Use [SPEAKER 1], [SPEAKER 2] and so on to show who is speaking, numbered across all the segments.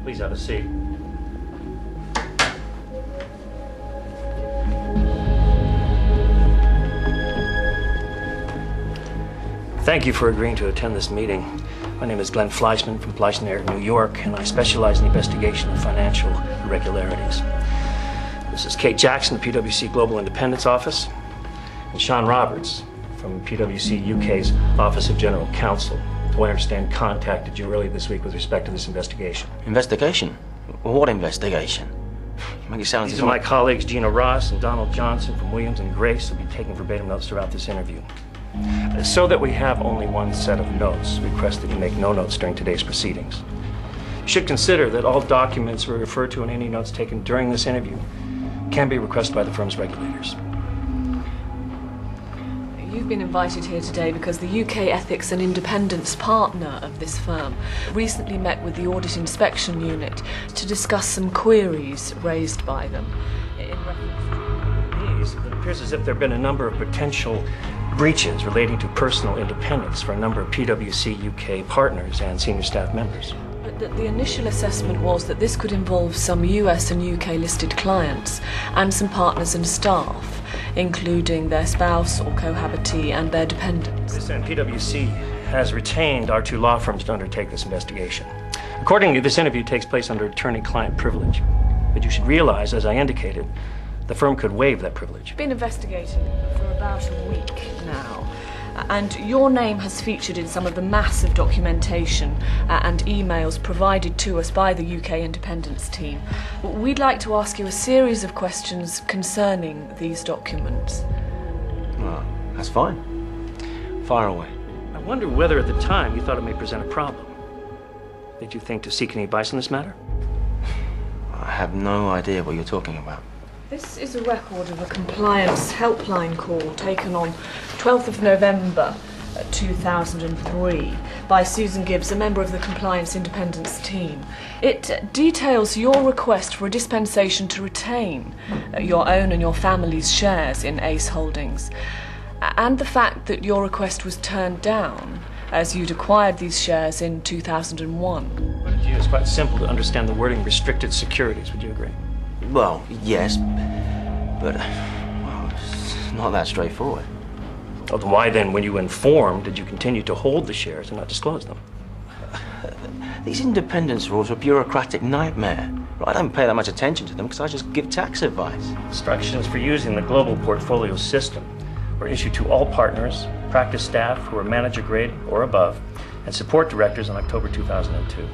[SPEAKER 1] Please have a seat. Thank you for agreeing to attend this meeting. My name is Glenn Fleischman from Fleischman, New York, and I specialize in the investigation of financial irregularities. This is Kate Jackson, the PwC Global Independence Office, and Sean Roberts from PwC UK's Office of General Counsel, who I understand contacted you earlier this week with respect to this investigation.
[SPEAKER 2] Investigation? What investigation? You make it sound
[SPEAKER 1] These are my colleagues Gina Ross and Donald Johnson from Williams and Grace will be taking verbatim notes throughout this interview. So that we have only one set of notes, we request that you make no notes during today's proceedings. You should consider that all documents we refer to in any notes taken during this interview can be requested by the firm's regulators.
[SPEAKER 3] You've been invited here today because the UK Ethics and Independence partner of this firm recently met with the Audit Inspection Unit to discuss some queries raised by them. In reference to
[SPEAKER 1] these, it appears as if there have been a number of potential breaches relating to personal independence for a number of PwC UK partners and senior staff members.
[SPEAKER 3] But the initial assessment was that this could involve some US and UK listed clients and some partners and staff, including their spouse or cohabitee and their dependents.
[SPEAKER 1] Listen, PwC has retained our two law firms to undertake this investigation. Accordingly, this interview takes place under attorney-client privilege. But you should realize, as I indicated, the firm could waive that privilege.
[SPEAKER 3] I've been investigating for about a week now, and your name has featured in some of the massive documentation and emails provided to us by the UK Independence team. We'd like to ask you a series of questions concerning these documents.
[SPEAKER 2] Well, that's fine. Fire away.
[SPEAKER 1] I wonder whether at the time you thought it may present a problem. Did you think to seek any advice on this matter?
[SPEAKER 2] I have no idea what you're talking about.
[SPEAKER 3] This is a record of a compliance helpline call taken on 12th of November 2003 by Susan Gibbs, a member of the Compliance Independence team. It details your request for a dispensation to retain your own and your family's shares in Ace Holdings, and the fact that your request was turned down as you'd acquired these shares in 2001.
[SPEAKER 1] Well, it's quite simple to understand the wording restricted securities, would you agree?
[SPEAKER 2] Well, yes, but well, it's not that straightforward.
[SPEAKER 1] Well, then why then, when you were informed, did you continue to hold the shares and not disclose them?
[SPEAKER 2] These independence rules are a bureaucratic nightmare. I don't pay that much attention to them because I just give tax advice.
[SPEAKER 1] Instructions for using the global portfolio system were issued to all partners, practice staff who are manager grade or above, and support directors in October 2002.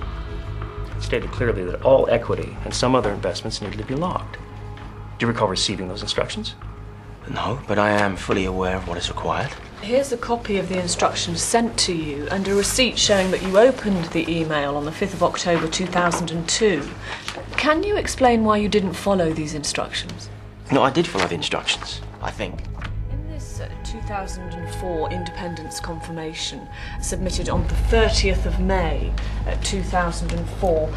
[SPEAKER 1] It stated clearly that all equity and some other investments needed to be logged. Do you recall receiving those instructions?
[SPEAKER 2] No, but I am fully aware of what is required.
[SPEAKER 3] Here's a copy of the instructions sent to you and a receipt showing that you opened the email on the 5th of October 2002. Can you explain why you didn't follow these instructions?
[SPEAKER 2] No, I did follow the instructions, I think.
[SPEAKER 3] In this 2004 independence confirmation submitted on the 30th of May 2004,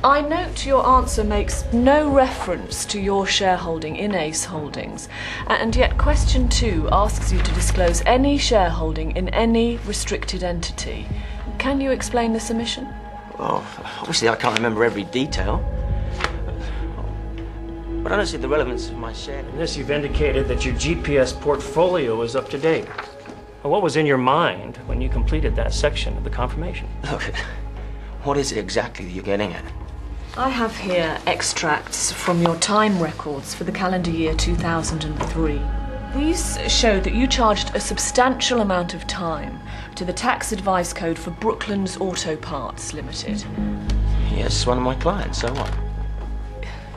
[SPEAKER 3] I note your answer makes no reference to your shareholding in Ace Holdings, and yet question 2 asks you to disclose any shareholding in any restricted entity. Can you explain this omission?
[SPEAKER 2] Well, obviously I can't remember every detail. But I don't see the relevance of my share.
[SPEAKER 1] In this, you've indicated that your GPS portfolio is up to date. Well, what was in your mind when you completed that section of the confirmation?
[SPEAKER 2] Look, what is it exactly that you're getting at?
[SPEAKER 3] I have here extracts from your time records for the calendar year 2003. These show that you charged a substantial amount of time to the tax advice code for Brooklands Auto Parts Limited.
[SPEAKER 2] Yes, one of my clients, so what?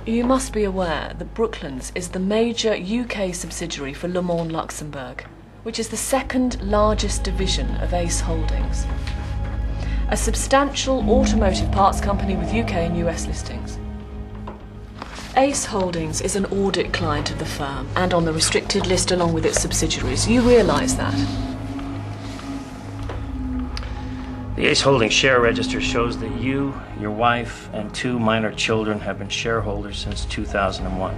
[SPEAKER 3] You must be aware that Brooklands is the major UK subsidiary for Le Mans Luxembourg, which is the second largest division of Ace Holdings, a substantial automotive parts company with UK and US listings. Ace Holdings is an audit client of the firm and on the restricted list along with its subsidiaries. You realise that?
[SPEAKER 1] The Ace Holdings share register shows that you, your wife, and 2 minor children have been shareholders since 2001.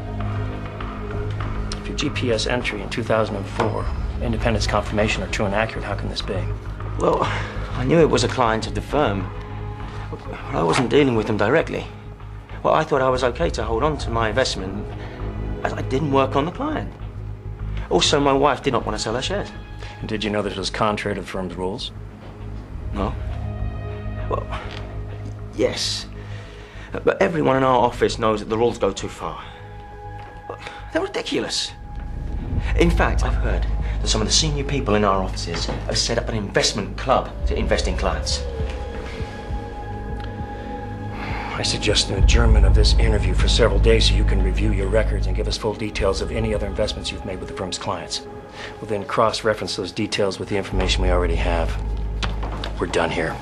[SPEAKER 1] If your GPS entry in 2004, independence confirmation are true and accurate, how can this be?
[SPEAKER 2] Well, I knew it was a client of the firm. I wasn't dealing with them directly. Well, I thought I was okay to hold on to my investment as I didn't work on the client. Also, my wife did not want to sell her shares.
[SPEAKER 1] And did you know that it was contrary to the firm's rules?
[SPEAKER 2] No. Well, yes. But everyone in our office knows that the rules go too far. They're ridiculous. In fact, I've heard that some of the senior people in our offices have set up an investment club to invest in clients.
[SPEAKER 1] I suggest an adjournment of this interview for several days so you can review your records and give us full details of any other investments you've made with the firm's clients. We'll then cross-reference those details with the information we already have. We're done here.